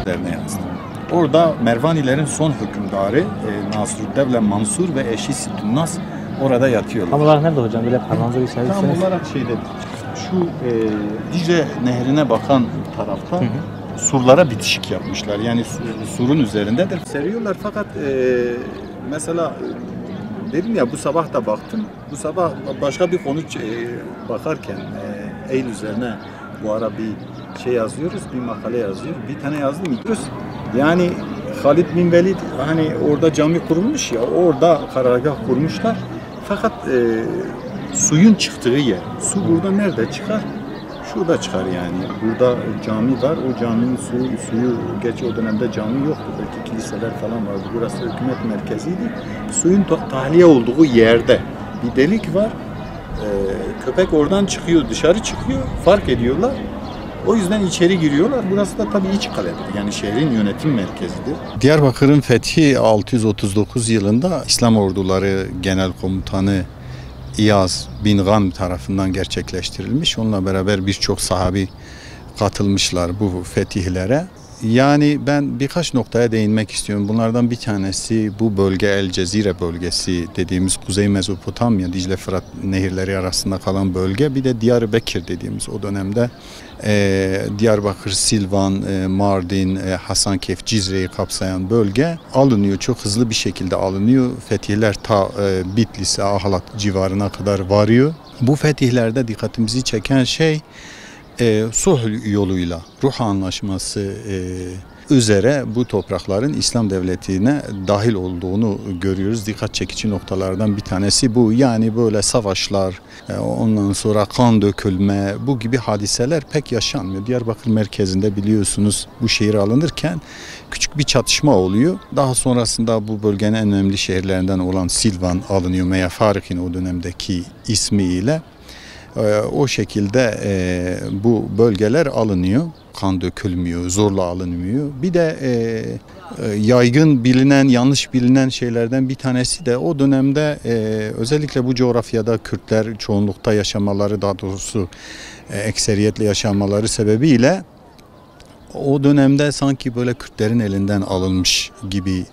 Yazdı. Orada Mervanilerin son hükümdarı Nasrüddevle Mansur ve eşi Siddunnas orada yatıyorlar. Tam olarak nerede hocam? Böyle parmağınıza gösterirseniz. Tam olarak şeyde şu Dicle Nehri'ne bakan tarafta surlara bitişik yapmışlar. Yani surun üzerindedir. Seriyorlar fakat mesela dedim ya bu sabah da baktım. Bu sabah başka bir konu bakarken Eylül üzerine bu ara bir şey yazıyoruz, bir makale yazıyor. Bir tane yazdım. Yani Halid bin Velid hani orada cami kurulmuş ya, orada karargah kurmuşlar. Fakat suyun çıktığı yer, su burada nerede çıkar? Şurada çıkar yani. Burada cami var, o caminin suyu geç o dönemde cami yoktu. Belki kiliseler falan vardı. Burası hükümet merkeziydi. Suyun tahliye olduğu yerde bir delik var. Köpek oradan çıkıyor, dışarı çıkıyor. Fark ediyorlar. O yüzden içeri giriyorlar. Burası da tabii iç kaledir. Yani şehrin yönetim merkezidir. Diyarbakır'ın fethi 639 yılında İslam orduları genel komutanı İyaz bin Gam tarafından gerçekleştirilmiş. Onunla beraber birçok sahabi katılmışlar bu fetihlere. Yani ben birkaç noktaya değinmek istiyorum. Bunlardan bir tanesi bu bölge El Cezire bölgesi dediğimiz Kuzey Mezopotamya, Dicle Fırat nehirleri arasında kalan bölge. Bir de Diyarbakır dediğimiz o dönemde Diyarbakır, Silvan, Mardin, Hasankeyf, Cizre'yi kapsayan bölge alınıyor. Çok hızlı bir şekilde alınıyor. Fetihler ta Bitlis'e, Ahlat civarına kadar varıyor. Bu fetihlerde dikkatimizi çeken şey sulh yoluyla Ruh Anlaşması üzere bu toprakların İslam devletine dahil olduğunu görüyoruz. Dikkat çekici noktalardan bir tanesi bu. Yani böyle savaşlar, ondan sonra kan dökülme, bu gibi hadiseler pek yaşanmıyor. Diyarbakır merkezinde biliyorsunuz bu şehir alınırken küçük bir çatışma oluyor. Daha sonrasında bu bölgenin en önemli şehirlerinden olan Silvan alınıyor. Meya Farik'in o dönemdeki ismiyle. O şekilde bu bölgeler alınıyor. Kan dökülmüyor, zorla alınmıyor. Bir de yaygın bilinen, yanlış bilinen şeylerden bir tanesi de o dönemde özellikle bu coğrafyada Kürtler çoğunlukta yaşamaları, daha doğrusu ekseriyetle yaşamaları sebebiyle o dönemde sanki böyle Kürtlerin elinden alınmış gibi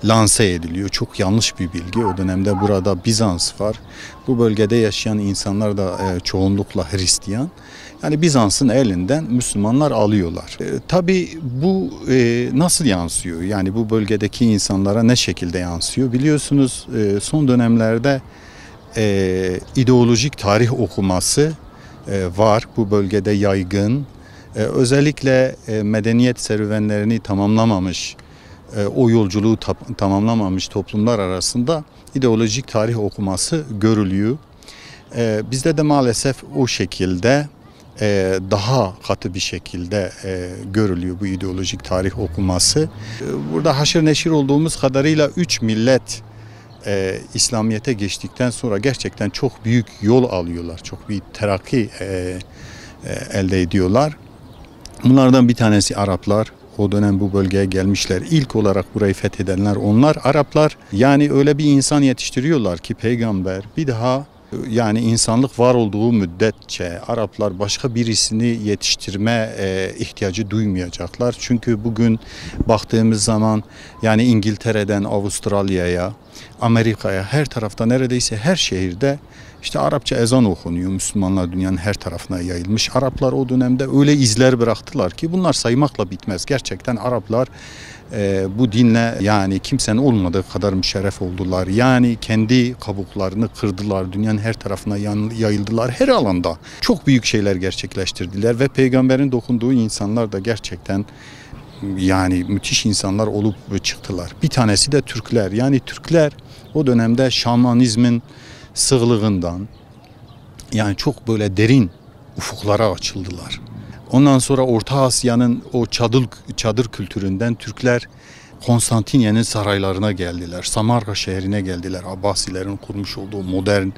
lanse ediliyor. Çok yanlış bir bilgi. O dönemde burada Bizans var. Bu bölgede yaşayan insanlar da çoğunlukla Hristiyan. Yani Bizans'ın elinden Müslümanlar alıyorlar. Tabii bu nasıl yansıyor? Yani bu bölgedeki insanlara ne şekilde yansıyor? Biliyorsunuz son dönemlerde ideolojik tarih okuması var. Bu bölgede yaygın. Özellikle medeniyet serüvenlerini tamamlamamış, o yolculuğu tamamlamamış toplumlar arasında ideolojik tarih okuması görülüyor. Bizde de maalesef o şekilde daha katı bir şekilde görülüyor bu ideolojik tarih okuması. Burada haşır neşir olduğumuz kadarıyla 3 millet İslamiyet'e geçtikten sonra gerçekten çok büyük yol alıyorlar. Çok büyük terakki elde ediyorlar. Bunlardan bir tanesi Araplar. O dönem bu bölgeye gelmişler. İlk olarak burayı fethedenler onlar. Araplar yani öyle bir insan yetiştiriyorlar ki peygamber bir daha yani insanlık var olduğu müddetçe Araplar başka birisini yetiştirme ihtiyacı duymayacaklar. Çünkü bugün baktığımız zaman yani İngiltere'den Avustralya'ya, Amerika'ya her tarafta neredeyse her şehirde işte Arapça ezan okunuyor. Müslümanlar dünyanın her tarafına yayılmış. Araplar o dönemde öyle izler bıraktılar ki bunlar saymakla bitmez. Gerçekten Araplar bu dinle yani kimsenin olmadığı kadar müşerref oldular. Yani kendi kabuklarını kırdılar. Dünyanın her tarafına yayıldılar. Her alanda çok büyük şeyler gerçekleştirdiler ve peygamberin dokunduğu insanlar da gerçekten yani müthiş insanlar olup çıktılar. Bir tanesi de Türkler. Yani Türkler o dönemde şamanizmin sığlığından yani çok böyle derin ufuklara açıldılar. Ondan sonra Orta Asya'nın o çadır kültüründen Türkler Konstantinye'nin saraylarına geldiler. Samarra şehrine geldiler. Abbasilerin kurmuş olduğu modern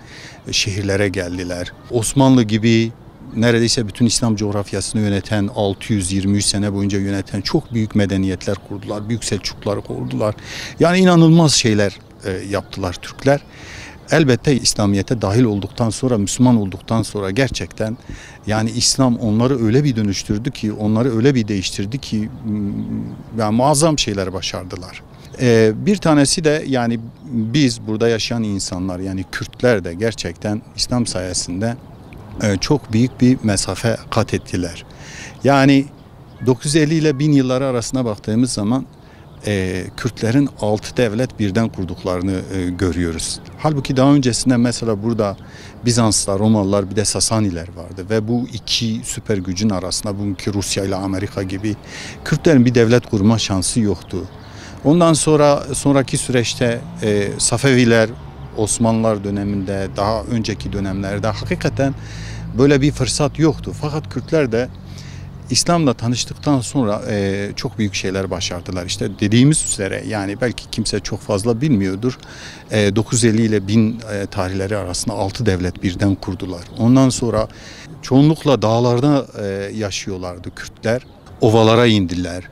şehirlere geldiler. Osmanlı gibi neredeyse bütün İslam coğrafyasını yöneten 623 sene boyunca yöneten çok büyük medeniyetler kurdular. Büyük Selçukluları kurdular. Yani inanılmaz şeyler yaptılar Türkler. elbette İslamiyet'e dahil olduktan sonra, Müslüman olduktan sonra gerçekten yani İslam onları öyle bir dönüştürdü ki, onları öyle bir değiştirdi ki yani muazzam şeyler başardılar. Bir tanesi de yani biz burada yaşayan insanlar, yani Kürtler de gerçekten İslam sayesinde çok büyük bir mesafe kat ettiler. Yani 950 ile 1000 yılları arasına baktığımız zaman Kürtlerin 6 devlet birden kurduklarını görüyoruz. Halbuki daha öncesinde mesela burada Bizanslar, Romalılar, bir de Sasaniler vardı ve bu iki süper gücün arasında bugünkü Rusya ile Amerika gibi Kürtlerin bir devlet kurma şansı yoktu. Ondan sonraki süreçte Safeviler, Osmanlılar döneminde, daha önceki dönemlerde hakikaten böyle bir fırsat yoktu. Fakat Kürtler de İslam'la tanıştıktan sonra çok büyük şeyler başardılar. İşte dediğimiz üzere yani belki kimse çok fazla bilmiyordur. 950 ile 1000 tarihleri arasında 6 devlet birden kurdular. Ondan sonra çoğunlukla dağlarda yaşıyorlardı Kürtler. Ovalara indiler.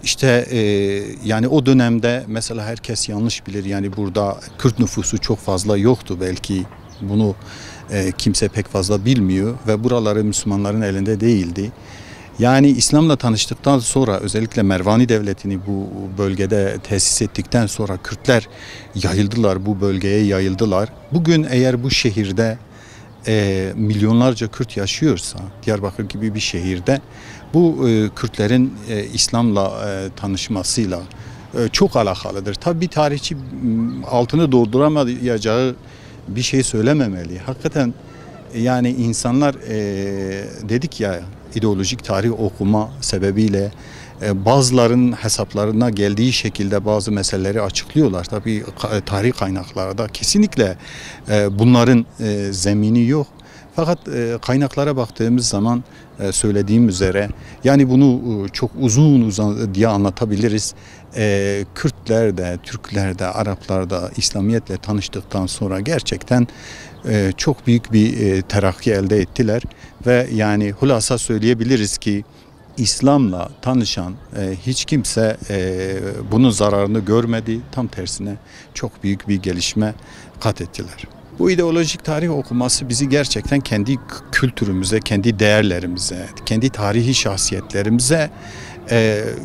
İşte yani o dönemde mesela herkes yanlış bilir. Yani burada Kürt nüfusu çok fazla yoktu belki. Bunu kimse pek fazla bilmiyor ve buraları Müslümanların elinde değildi. Yani İslam'la tanıştıktan sonra özellikle Mervani Devleti'ni bu bölgede tesis ettikten sonra Kürtler yayıldılar, bu bölgeye yayıldılar. Bugün eğer bu şehirde milyonlarca Kürt yaşıyorsa, Diyarbakır gibi bir şehirde bu Kürtlerin İslam'la tanışmasıyla çok alakalıdır. Tabii bir tarihçi altını dolduramayacağı bir şey söylememeli. Hakikaten yani insanlar dedik ya, ideolojik tarih okuma sebebiyle bazıların hesaplarına geldiği şekilde bazı meseleleri açıklıyorlar. Tabii tarih kaynaklarda kesinlikle bunların zemini yok. Fakat kaynaklara baktığımız zaman söylediğim üzere yani bunu çok uzun diye anlatabiliriz. Kürtler de, Türkler de, Araplar da İslamiyetle tanıştıktan sonra gerçekten çok büyük bir terakki elde ettiler ve yani hulasa söyleyebiliriz ki İslam'la tanışan hiç kimse bunun zararını görmedi. Tam tersine çok büyük bir gelişme kat ettiler. Bu ideolojik tarih okuması bizi gerçekten kendi kültürümüze, kendi değerlerimize, kendi tarihi şahsiyetlerimize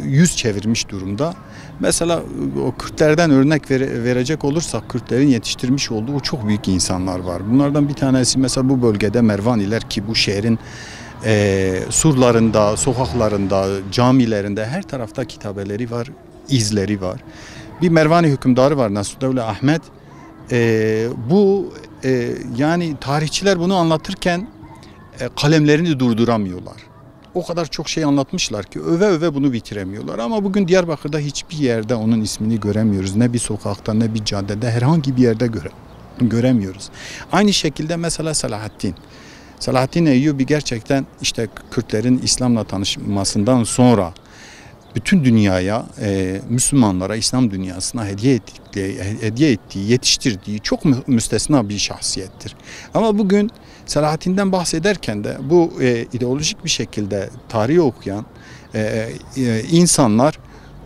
yüz çevirmiş durumda. Mesela o Kürtlerden örnek verecek olursak Kürtlerin yetiştirmiş olduğu çok büyük insanlar var. Bunlardan bir tanesi mesela bu bölgede Mervaniler ki bu şehrin surlarında, sokaklarında, camilerinde her tarafta kitabeleri var, izleri var. Bir Mervani hükümdarı var, Nasrudevle Ahmet. Yani tarihçiler bunu anlatırken kalemlerini durduramıyorlar. O kadar çok şey anlatmışlar ki öve öve bunu bitiremiyorlar. Ama bugün Diyarbakır'da hiçbir yerde onun ismini göremiyoruz. Ne bir sokakta ne bir caddede, herhangi bir yerde göremiyoruz. Aynı şekilde mesela Selahaddin Eyyubi gerçekten işte Kürtlerin İslam'la tanışmasından sonra bütün dünyaya, Müslümanlara, İslam dünyasına hediye ettiği, yetiştirdiği çok müstesna bir şahsiyettir. Ama bugün Selahaddin'den bahsederken de bu ideolojik bir şekilde tarihi okuyan insanlar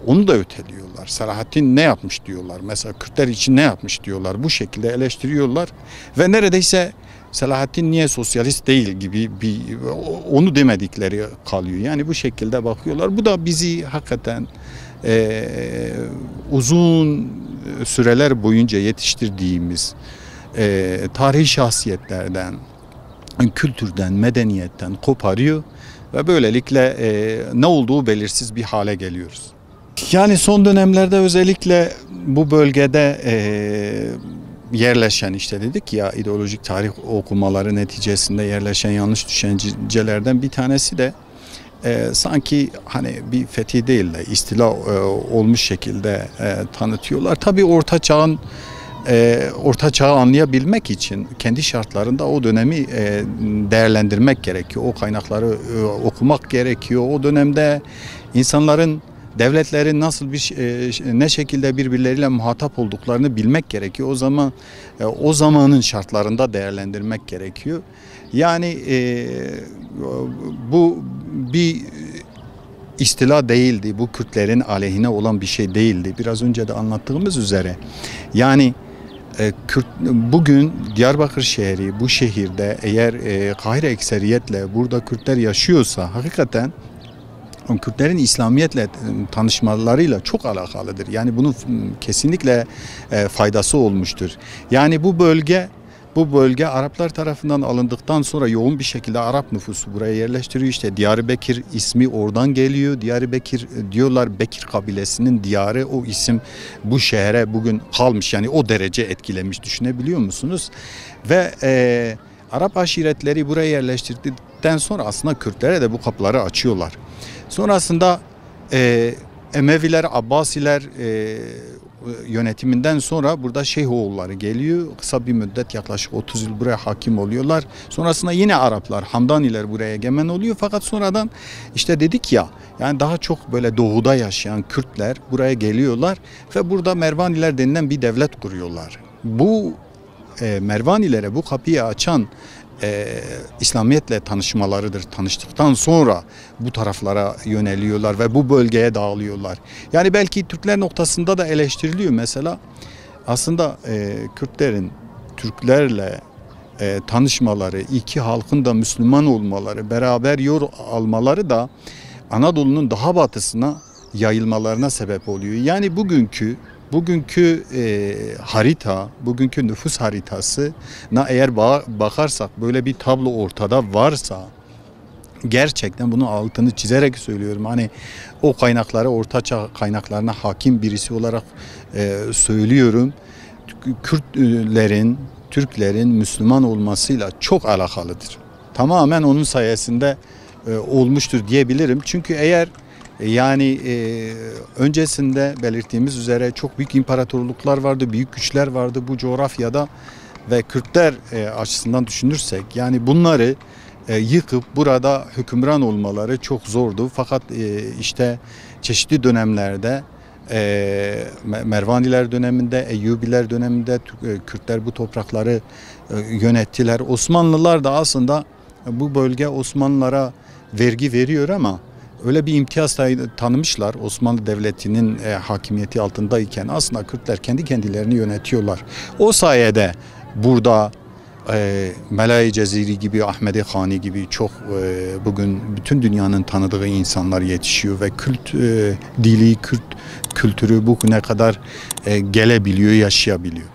onu da öteliyorlar. Selahaddin ne yapmış diyorlar. Mesela Kürtler için ne yapmış diyorlar. Bu şekilde eleştiriyorlar ve neredeyse Selahaddin niye sosyalist değil gibi onu demedikleri kalıyor. Yani bu şekilde bakıyorlar. Bu da bizi hakikaten uzun süreler boyunca yetiştirdiğimiz tarihi şahsiyetlerden, kültürden, medeniyetten koparıyor ve böylelikle ne olduğu belirsiz bir hale geliyoruz. Yani son dönemlerde özellikle bu bölgede yerleşen işte dedik ya ideolojik tarih okumaları neticesinde yerleşen yanlış düşüncelerden bir tanesi de sanki hani bir fethi değil de istila olmuş şekilde tanıtıyorlar. Tabii Orta Çağ'ı anlayabilmek için kendi şartlarında o dönemi değerlendirmek gerekiyor. O kaynakları okumak gerekiyor. O dönemde insanların, devletlerin nasıl ne şekilde birbirleriyle muhatap olduklarını bilmek gerekiyor. O zamanın şartlarında değerlendirmek gerekiyor. Yani bu bir istila değildi. Bu Kürtlerin aleyhine olan bir şey değildi. Biraz önce de anlattığımız üzere. Yani Bugün Diyarbakır şehri, bu şehirde eğer Kahire ekseriyetle burada Kürtler yaşıyorsa hakikaten Kürtlerin İslamiyetle tanışmalarıyla çok alakalıdır. Yani bunun kesinlikle faydası olmuştur. Yani bu bölge Araplar tarafından alındıktan sonra yoğun bir şekilde Arap nüfusu buraya yerleştiriyor. İşte Diyarbakır ismi oradan geliyor. Diyarbakır diyorlar, Bekir kabilesinin diyarı, o isim bu şehre bugün kalmış. Yani o derece etkilemiş, düşünebiliyor musunuz? Ve Arap aşiretleri buraya yerleştirdikten sonra aslında Kürtlere de bu kapıları açıyorlar. Sonrasında Emeviler, Abbasiler yönetiminden sonra burada Şeyhoğulları geliyor. Kısa bir müddet, yaklaşık 30 yıl buraya hakim oluyorlar. Sonrasında yine Araplar, Hamdaniler buraya egemen oluyor. Fakat sonradan işte dedik ya, yani daha çok böyle doğuda yaşayan Kürtler buraya geliyorlar ve burada Mervaniler denilen bir devlet kuruyorlar. Bu Mervanilere bu kapıyı açan İslamiyetle tanışmalarıdır. Tanıştıktan sonra bu taraflara yöneliyorlar ve bu bölgeye dağılıyorlar. Yani belki Türkler noktasında da eleştiriliyor mesela. Aslında Kürtlerin Türklerle tanışmaları, iki halkın da Müslüman olmaları, beraber yol almaları da Anadolu'nun daha batısına yayılmalarına sebep oluyor. Yani bugünkü harita, bugünkü nüfus haritasına eğer bakarsak, böyle bir tablo ortada varsa, gerçekten bunun altını çizerek söylüyorum. Hani o kaynaklara, ortaçağ kaynaklarına hakim birisi olarak söylüyorum. Türklerin Müslüman olmasıyla çok alakalıdır. Tamamen onun sayesinde olmuştur diyebilirim. Çünkü eğer öncesinde belirttiğimiz üzere çok büyük imparatorluklar vardı, büyük güçler vardı bu coğrafyada ve Kürtler açısından düşünürsek, yani bunları yıkıp burada hükümran olmaları çok zordu. Fakat işte çeşitli dönemlerde Mervaniler döneminde, Eyyubiler döneminde Kürtler bu toprakları yönettiler. Osmanlılar da aslında bu bölge Osmanlılara vergi veriyor ama öyle bir imtiyaz tanımışlar. Osmanlı Devleti'nin hakimiyeti altındayken aslında Kürtler kendi kendilerini yönetiyorlar. O sayede burada Melai Ceziri gibi, Ahmedi Hani gibi çok bugün bütün dünyanın tanıdığı insanlar yetişiyor ve Kürt dili, Kürt kültürü bugüne kadar gelebiliyor, yaşayabiliyor.